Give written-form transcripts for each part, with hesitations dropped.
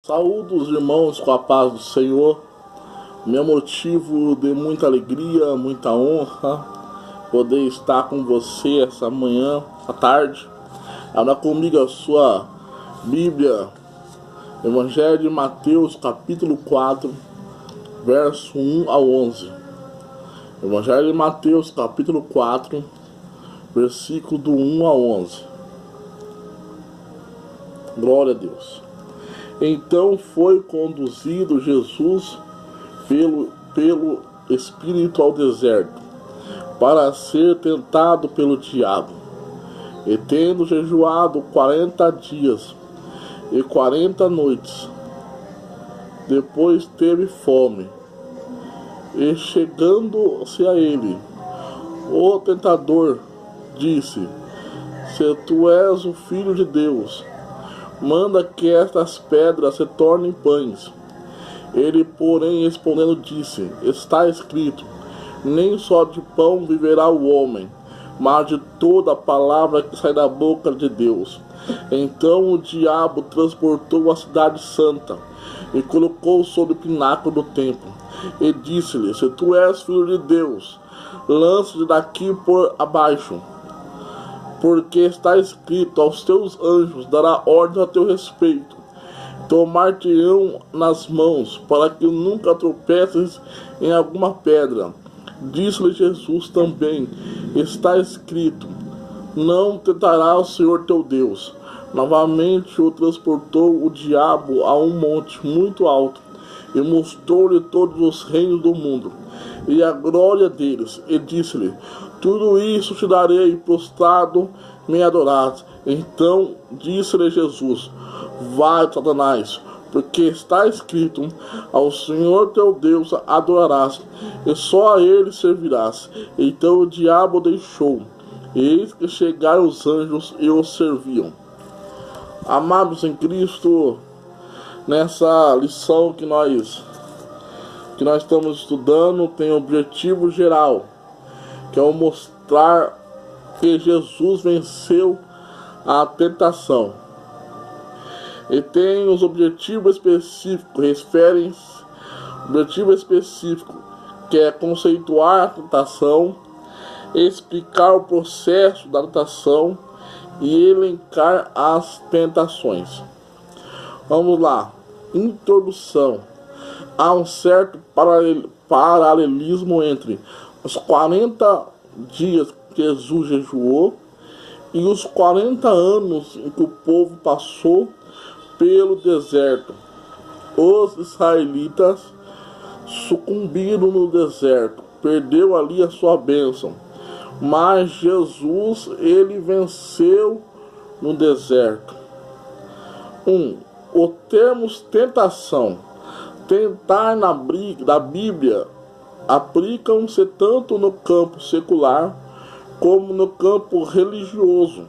Saúdo os irmãos com a paz do Senhor. Meu motivo de muita alegria, muita honra, poder estar com você essa manhã, essa tarde. Abra comigo a sua Bíblia, Evangelho de Mateus, capítulo 4, verso 1 ao 11. Evangelho de Mateus, capítulo 4, versículo do 1 ao 11. Glória a Deus. Então foi conduzido Jesus pelo Espírito ao deserto, para ser tentado pelo diabo. E tendo jejuado 40 dias e 40 noites, depois teve fome. E chegando-se a ele, o tentador disse: Se tu és o Filho de Deus, manda que estas pedras se tornem pães. Ele, porém, respondendo, disse: Está escrito: Nem só de pão viverá o homem, mas de toda a palavra que sai da boca de Deus. Então o diabo transportou a cidade santa e colocou sobre o pináculo do templo, e disse-lhe: Se tu és filho de Deus, lança-te daqui por abaixo, porque está escrito: Aos teus anjos dará ordem a teu respeito, tomar-te-ão nas mãos, para que nunca tropeces em alguma pedra. Disse-lhe Jesus também: Está escrito: Não tentarás o Senhor teu Deus. Novamente o transportou o diabo a um monte muito alto, e mostrou-lhe todos os reinos do mundo e a glória deles, e disse-lhe: Tudo isso te darei, prostrado me adorarás. Então disse-lhe Jesus: Vai, Satanás, porque está escrito: Ao Senhor teu Deus adorarás, e só a ele servirás. Então o diabo deixou, e eis que chegaram os anjos e o serviam. Amados em Cristo, nessa lição que nós estamos estudando, tem um objetivo geral, que é o mostrar que Jesus venceu a tentação. E tem os objetivos específicos, objetivo específico, que é conceituar a tentação, explicar o processo da tentação e elencar as tentações. Vamos lá. Introdução. Há um certo paralelismo entre os 40 dias que Jesus jejuou e os 40 anos em que o povo passou pelo deserto. Os israelitas sucumbiram no deserto, perdeu ali a sua bênção, mas Jesus, ele venceu no deserto. O termo tentação, tentar na Bíblia, aplicam-se tanto no campo secular como no campo religioso.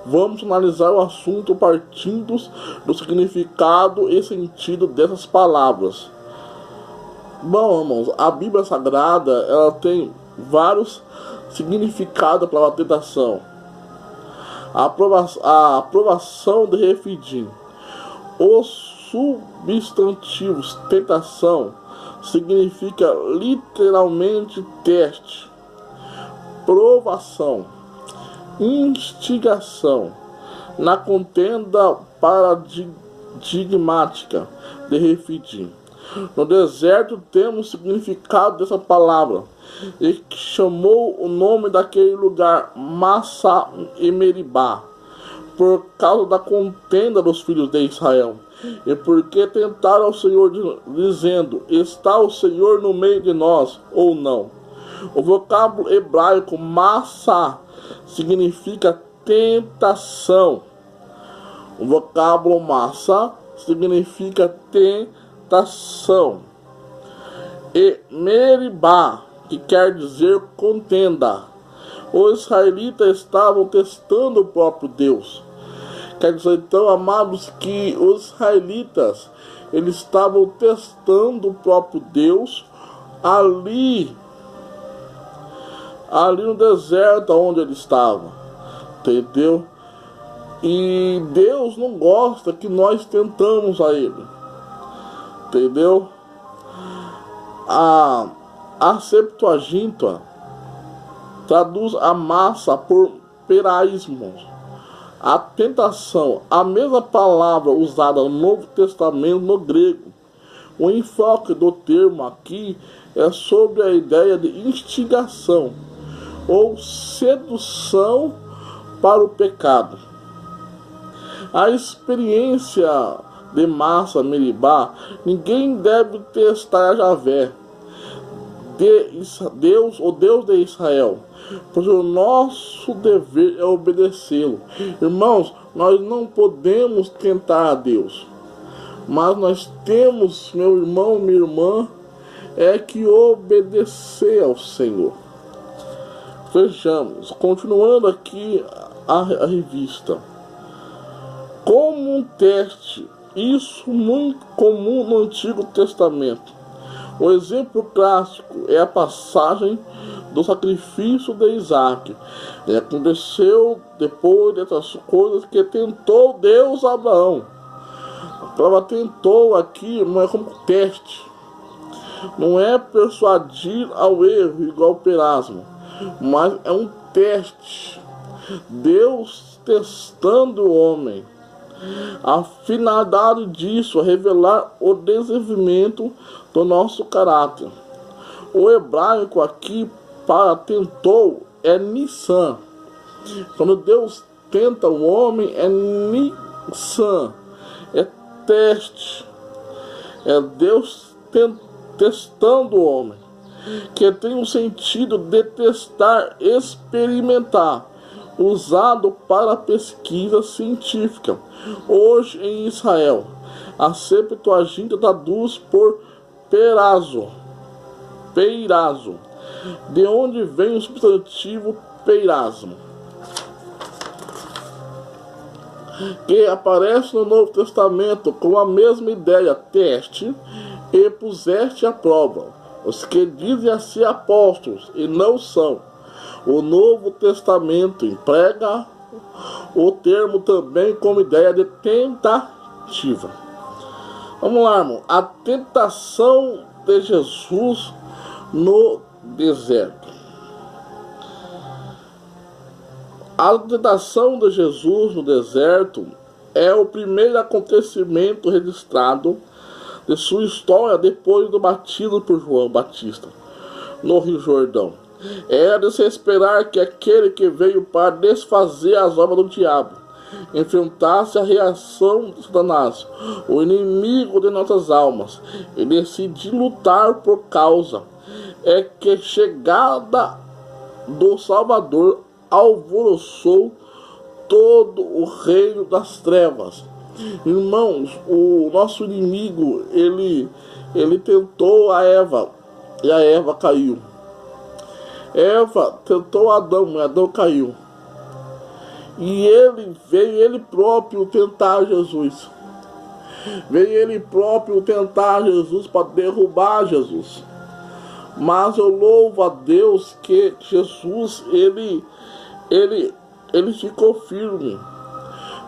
Vamos analisar o assunto partindo do significado e sentido dessas palavras. Bom, irmãos, a Bíblia Sagrada, ela tem vários significados para a tentação. A aprovação de Refidim. Os substantivos tentação significa literalmente teste, provação, instigação. Na contenda paradigmática de Refidim. No deserto temos o significado dessa palavra, e que chamou o nome daquele lugar Massa e Meribá, por causa da contenda dos filhos de Israel, e porque tentaram ao Senhor dizendo: Está o Senhor no meio de nós ou não? O vocábulo hebraico Massa significa tentação. O vocábulo Massa significa tentação. E Meribá, que quer dizer contenda. Os israelitas estavam testando o próprio Deus. Quer dizer, então, amados, que os israelitas, eles estavam testando o próprio Deus ali no deserto onde ele estava. Entendeu? E Deus não gosta que nós tentamos a Ele. entendeu? A Septuaginta traduz a massa por peraísmo. A tentação, a mesma palavra usada no Novo Testamento no grego. O enfoque do termo aqui é sobre a ideia de instigação ou sedução para o pecado. A experiência de massa Meribá, ninguém deve testar Javé, Deus, o Deus de Israel, pois o nosso dever é obedecê-lo. Irmãos, nós não podemos tentar a Deus, mas nós temos, meu irmão, minha irmã, é que obedecer ao Senhor. Vejamos, continuando aqui a revista. Como um teste, isso muito comum no Antigo Testamento. O exemplo clássico é a passagem do sacrifício de Isaac. E aconteceu depois dessas coisas que tentou Deus a Abraão. A palavra tentou aqui não é como teste. Não é persuadir ao erro igual o perasmo, mas é um teste. Deus testando o homem. A finalidade disso é revelar o desenvolvimento do nosso caráter. O hebraico aqui para tentou é Nissan. Quando Deus tenta o homem é Nissan, é teste. É Deus testando o homem, que tem um sentido de testar, experimentar, usado para pesquisa científica. Hoje em Israel, a Septuaginta traduz por peirazo, de onde vem o substantivo peirasmo, que aparece no Novo Testamento com a mesma ideia, teste, e puseste à prova os que dizem a ser apóstolos e não são. O Novo Testamento emprega o termo também como ideia de tentativa. Vamos lá, irmão. A tentação de Jesus no deserto. A tentação de Jesus no deserto é o primeiro acontecimento registrado de sua história depois do batismo por João Batista no Rio Jordão. Era de se esperar que aquele que veio para desfazer as obras do diabo enfrentasse a reação de Satanás, o inimigo de nossas almas, e decidir lutar por causa. É que a chegada do Salvador alvoroçou todo o reino das trevas. Irmãos, o nosso inimigo, ele tentou a Eva, e a Eva caiu. Eva tentou Adão, e Adão caiu. E ele próprio tentar Jesus. Veio ele próprio tentar Jesus para derrubar Jesus. Mas eu louvo a Deus que Jesus, ele ficou firme.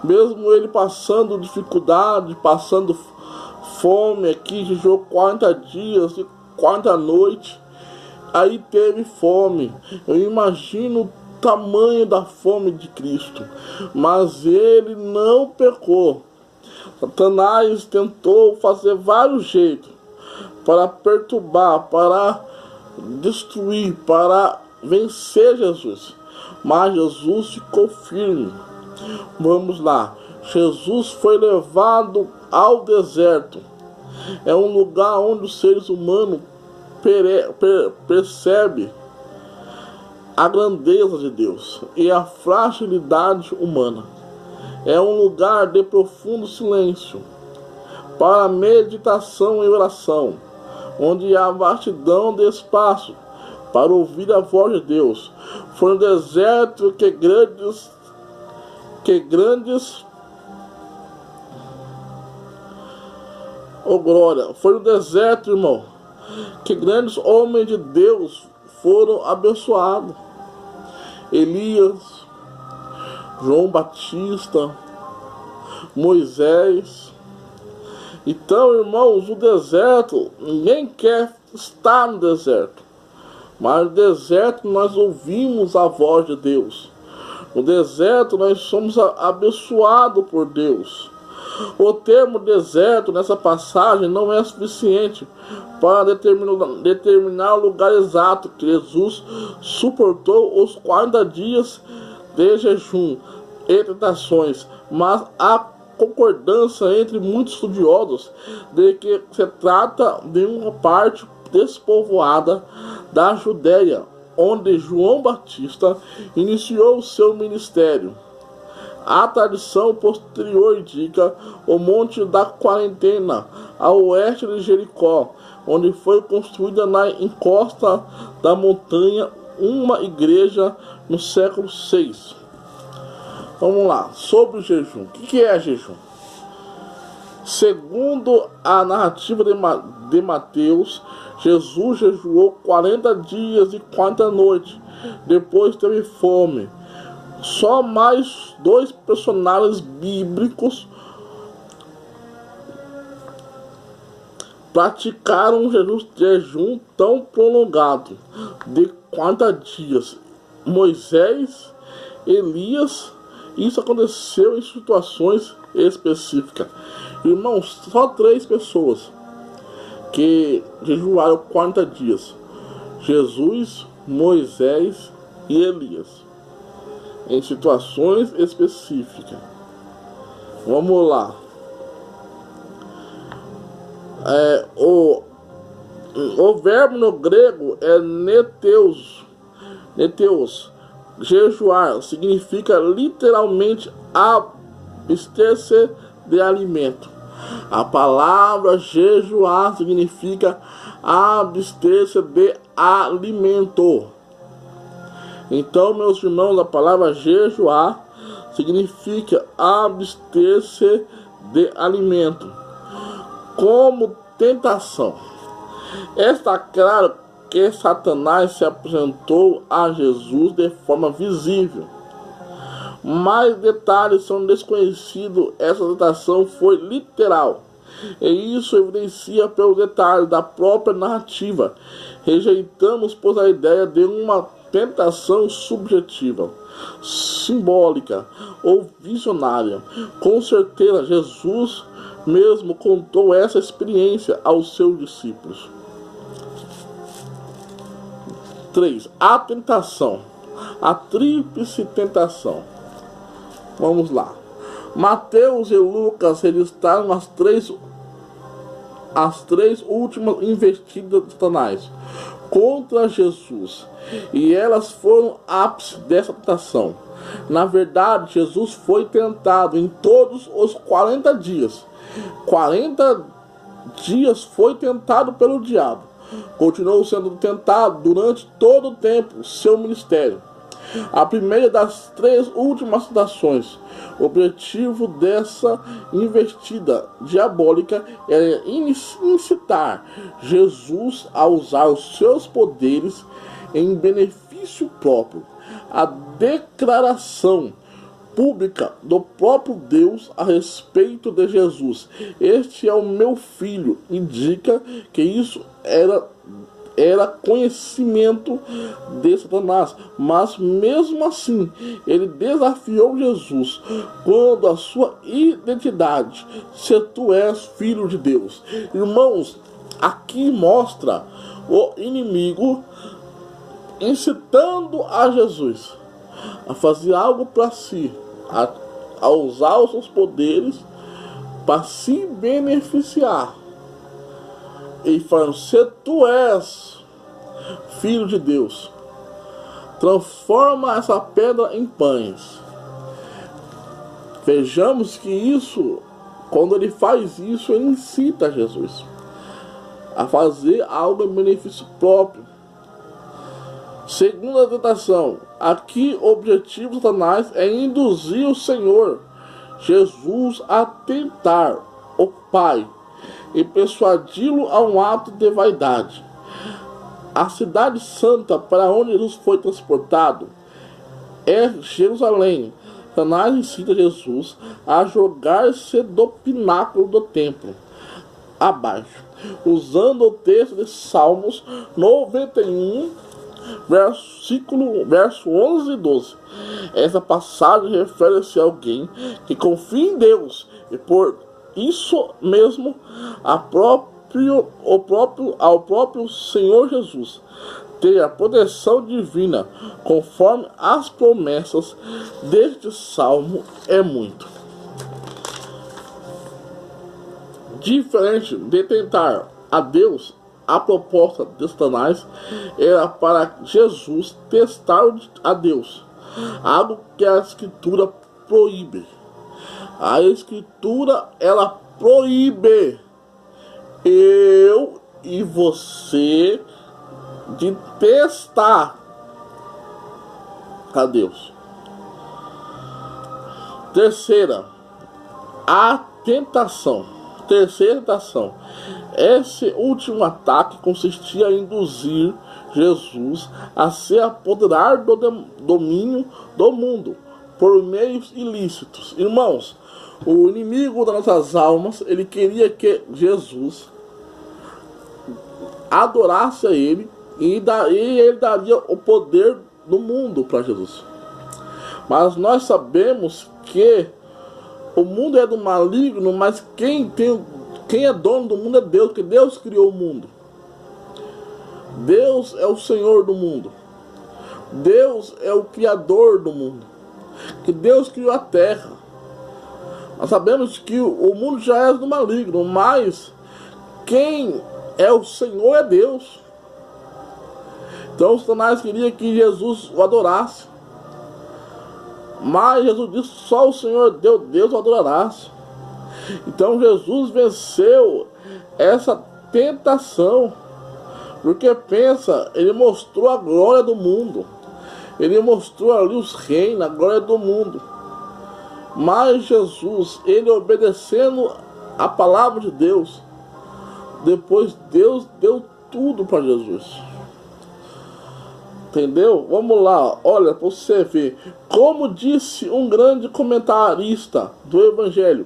Mesmo ele passando dificuldade, passando fome aqui, jejuou 40 dias e 40 noites, aí teve fome. Eu imagino o tamanho da fome de Cristo, mas ele não pecou. Satanás tentou fazer vários jeitos para perturbar, para destruir, para vencer Jesus, mas Jesus ficou firme. Vamos lá. Jesus foi levado ao deserto. É um lugar onde os seres humanos percebem a grandeza de Deus e a fragilidade humana. É um lugar de profundo silêncio para meditação e oração, onde há vastidão de espaço para ouvir a voz de Deus. Foi no deserto que grandes glória. Foi no deserto, irmão, que grandes homens de Deus foram abençoados. Elias, João Batista, Moisés. Então, irmãos, o deserto, ninguém quer estar no deserto. Mas no deserto nós ouvimos a voz de Deus. No deserto nós somos abençoados por Deus. O termo deserto nessa passagem não é suficiente para determinar o lugar exato que Jesus suportou os 40 dias de jejum e tentações, mas há concordância entre muitos estudiosos de que se trata de uma parte despovoada da Judéia, onde João Batista iniciou seu ministério. A tradição posterior indica o Monte da Quarentena, a oeste de Jericó, onde foi construída na encosta da montanha uma igreja no século VI. Vamos lá, sobre o jejum. O que é jejum? Segundo a narrativa de Mateus, Jesus jejuou 40 dias e 40 noites, depois teve fome. Só mais 2 personagens bíblicos praticaram um jejum tão prolongado de 40 dias: Moisés, Elias. Isso aconteceu em situações específicas. Irmãos, só 3 pessoas que jejuaram 40 dias: Jesus, Moisés e Elias, em situações específicas. Vamos lá. O verbo no grego é neteus. Jejuar significa literalmente abster-se de alimento. A palavra jejuar significa abster-se de alimento. Então, meus irmãos, a palavra jejuar significa abster-se de alimento. Como tentação. Está claro que Satanás se apresentou a Jesus de forma visível. Mais detalhes são desconhecidos. Essa tentação foi literal, e isso evidencia pelo detalhe da própria narrativa. Rejeitamos, pois, a ideia de uma tentação subjetiva, simbólica ou visionária. Com certeza, Jesus mesmo contou essa experiência aos seus discípulos. 3. A tentação. A tríplice tentação. Vamos lá. Mateus e Lucas registraram as três últimas investidas de Satanás contra Jesus, e elas foram ápice dessa tentação. Na verdade, Jesus foi tentado em todos os 40 dias. 40 dias foi tentado pelo diabo. Continuou sendo tentado durante todo o tempo seu ministério. A primeira das 3 últimas tentações. O objetivo dessa investida diabólica é incitar Jesus a usar os seus poderes em benefício próprio. A declaração pública do próprio Deus a respeito de Jesus: "Este é o meu filho", indica que isso era conhecimento de Satanás. Mas mesmo assim, ele desafiou Jesus quando a sua identidade: "Se tu és filho de Deus". Irmãos, aqui mostra o inimigo incitando a Jesus a fazer algo para si, a usar os seus poderes para se beneficiar. E falando: "Se tu és filho de Deus, transforma essa pedra em pães". Vejamos que isso, quando ele faz isso, ele incita Jesus a fazer algo em benefício próprio. Segunda tentação. Aqui o objetivo de Satanás é induzir o Senhor Jesus a tentar o Pai e persuadi-lo a um ato de vaidade. A cidade santa para onde Jesus foi transportado é Jerusalém. Satanás incita Jesus a jogar-se do pináculo do templo. abaixo, usando o texto de Salmos 91, verso 11 e 12. Essa passagem refere-se a alguém que confia em Deus e por isso mesmo ao próprio Senhor Jesus ter a proteção divina, conforme as promessas deste salmo, é muito. Diferente de tentar a Deus, a proposta de Satanás era para Jesus testar a Deus, algo que a Escritura proíbe. A Escritura, ela proíbe eu e você de testar a Deus. Terceira tentação. Esse último ataque consistia em induzir Jesus a se apoderar do domínio do mundo por meios ilícitos. Irmãos, o inimigo das nossas almas, ele queria que Jesus adorasse a ele e ele daria o poder do mundo para Jesus. Mas nós sabemos que o mundo é do maligno, mas quem é dono do mundo é Deus, porque Deus criou o mundo. Deus é o Senhor do mundo. Deus é o Criador do mundo. Que Deus criou a terra. Nós sabemos que o mundo já é do maligno, mas quem é o Senhor é Deus. Então Satanás queria que Jesus o adorasse. Mas Jesus disse: só o Senhor Deus o adorarás. Então Jesus venceu essa tentação. Porque pensa, ele mostrou a glória do mundo. Ele mostrou ali os reinos, a glória do mundo. Mas Jesus, ele obedecendo a palavra de Deus, depois Deus deu tudo para Jesus. Entendeu? Vamos lá, olha, para você ver. Como disse um grande comentarista do Evangelho,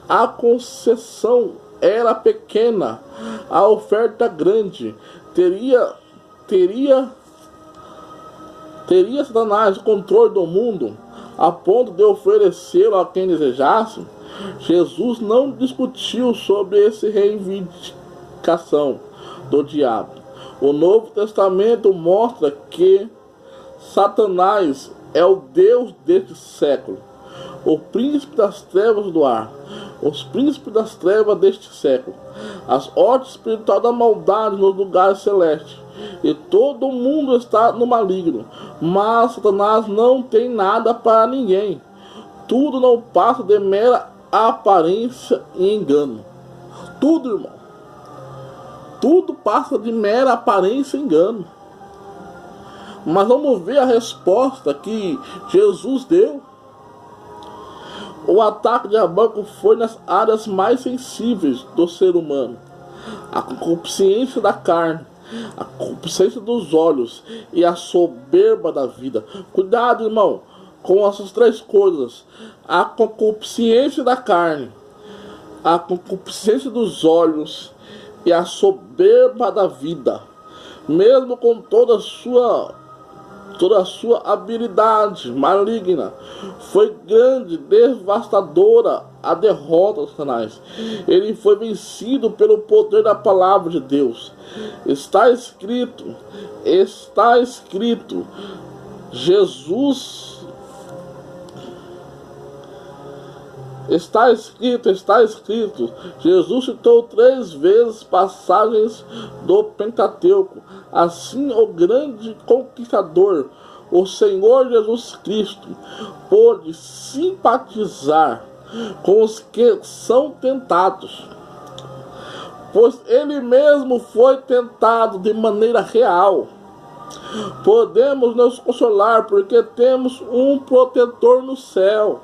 a concessão era pequena, a oferta grande. Teria Satanás o controle do mundo a ponto de oferecê-lo a quem desejasse? Jesus não discutiu sobre essa reivindicação do diabo. O Novo Testamento mostra que Satanás é o Deus deste século, o príncipe das trevas do ar, os príncipes das trevas deste século, as hostes espirituais da maldade nos lugares celestes, e todo mundo está no maligno. Mas Satanás não tem nada para ninguém. Tudo não passa de mera aparência e engano. Tudo, irmão. Tudo passa de mera aparência e engano. Mas vamos ver a resposta que Jesus deu. O ataque diabólico foi nas áreas mais sensíveis do ser humano: a concupiscência da carne, a concupiscência dos olhos e a soberba da vida. Cuidado, irmão, com essas três coisas: a concupiscência da carne, a concupiscência dos olhos e a soberba da vida. Mesmo com toda a sua habilidade maligna, foi grande, devastadora a derrota de Satanás. Ele foi vencido pelo poder da palavra de Deus. Está escrito, Jesus, está escrito, Jesus citou 3 vezes passagens do Pentateuco. Assim, o grande conquistador, o Senhor Jesus Cristo, pôde simpatizar com os que são tentados, pois ele mesmo foi tentado de maneira real. Podemos nos consolar porque temos um protetor no céu,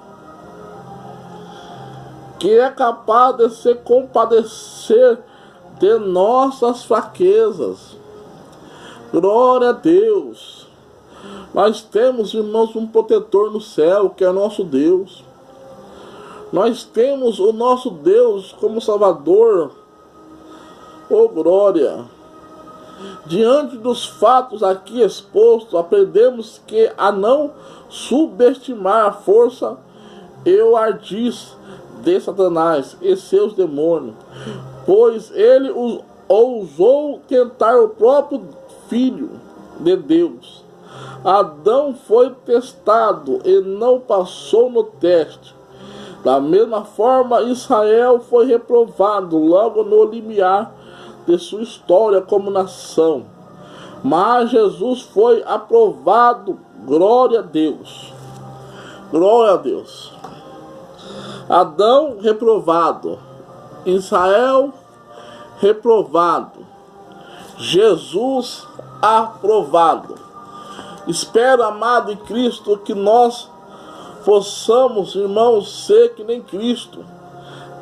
que é capaz de se compadecer de nossas fraquezas. Glória a Deus. Nós temos, irmãos, um protetor no céu, que é nosso Deus. Nós temos o nosso Deus como Salvador. Oh glória! Diante dos fatos aqui expostos, aprendemos que a não subestimar a força e o ardis de Satanás e seus demônios, pois ele ousou tentar o próprio Filho de Deus. Adão foi testado e não passou no teste. Da mesma forma, Israel foi reprovado logo no limiar de sua história como nação. Mas Jesus foi aprovado. Glória a Deus. Glória a Deus. Adão reprovado. Israel reprovado. Jesus aprovado. Espero, amado em Cristo, que nós possamos, irmãos, ser que nem Cristo,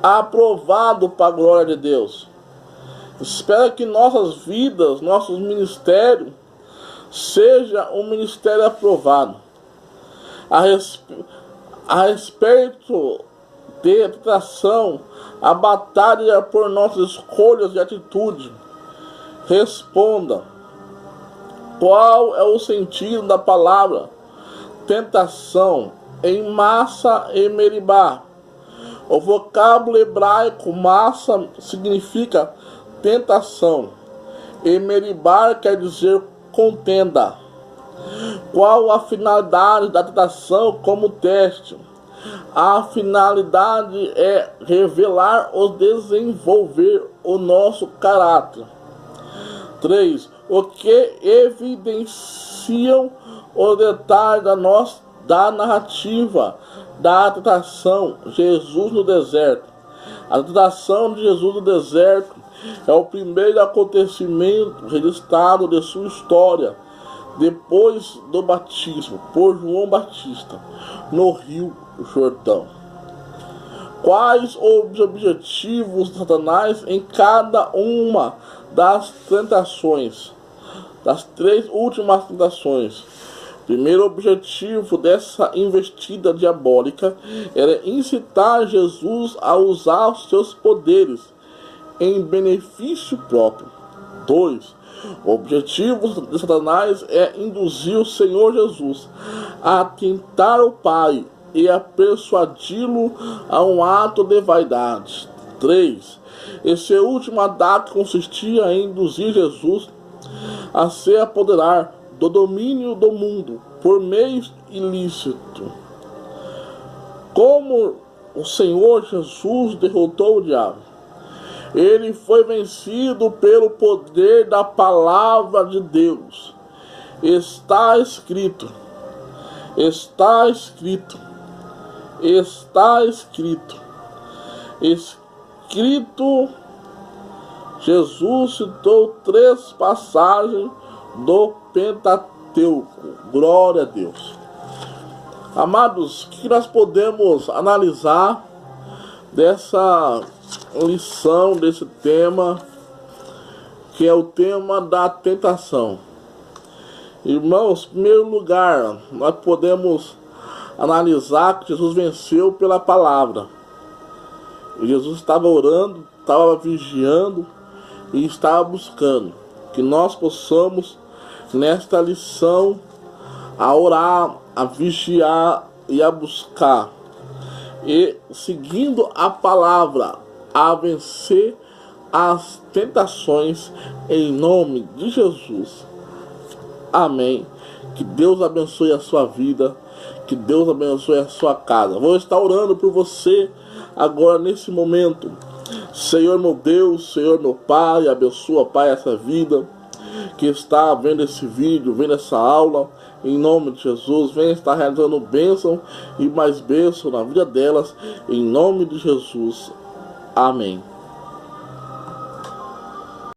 aprovado para a glória de Deus. Espero que nossas vidas, nossos ministérios, seja um ministério aprovado. A respeito de tentação, a batalha por nossas escolhas e atitude, responda: qual é o sentido da palavra tentação em massa e meribá? O vocábulo hebraico massa significa tentação e meribá quer dizer contenda. Qual a finalidade da tentação como teste? A finalidade é revelar ou desenvolver o nosso caráter. 3. O que evidenciam os detalhes da narrativa da tentação Jesus no deserto. A tentação de Jesus no deserto é o primeiro acontecimento registrado de sua história depois do batismo por João Batista no Rio Jordão. Quais os objetivos de Satanás em cada uma das tentações, das 3 últimas tentações? O primeiro objetivo dessa investida diabólica era incitar Jesus a usar os seus poderes em benefício próprio. 2. O objetivo de Satanás é induzir o Senhor Jesus a tentar o Pai e a persuadi-lo a um ato de vaidade. 3. Esse último ataque consistia em induzir Jesus a se apoderar do domínio do mundo por meios ilícitos. Como o Senhor Jesus derrotou o diabo? Ele foi vencido pelo poder da palavra de Deus. Está escrito. Está escrito. Está escrito. Escrito. Jesus citou 3 passagens do Pentateuco. Glória a Deus. Amados, o que nós podemos analisar dessa lição, desse tema, que é o tema da tentação? Irmãos, em primeiro lugar, nós podemos analisar que Jesus venceu pela palavra. E Jesus estava orando, estava vigiando e estava buscando. Que nós possamos, nesta lição, a orar, a vigiar e a buscar. E seguindo a palavra, a vencer as tentações em nome de Jesus. Amém. Que Deus abençoe a sua vida. Que Deus abençoe a sua casa. Vou estar orando por você agora nesse momento. Senhor meu Deus, Senhor meu Pai, abençoa, Pai, essa vida que está vendo esse vídeo, vendo essa aula. Em nome de Jesus, venha estar realizando bênção e mais bênção na vida delas. Em nome de Jesus. Amém.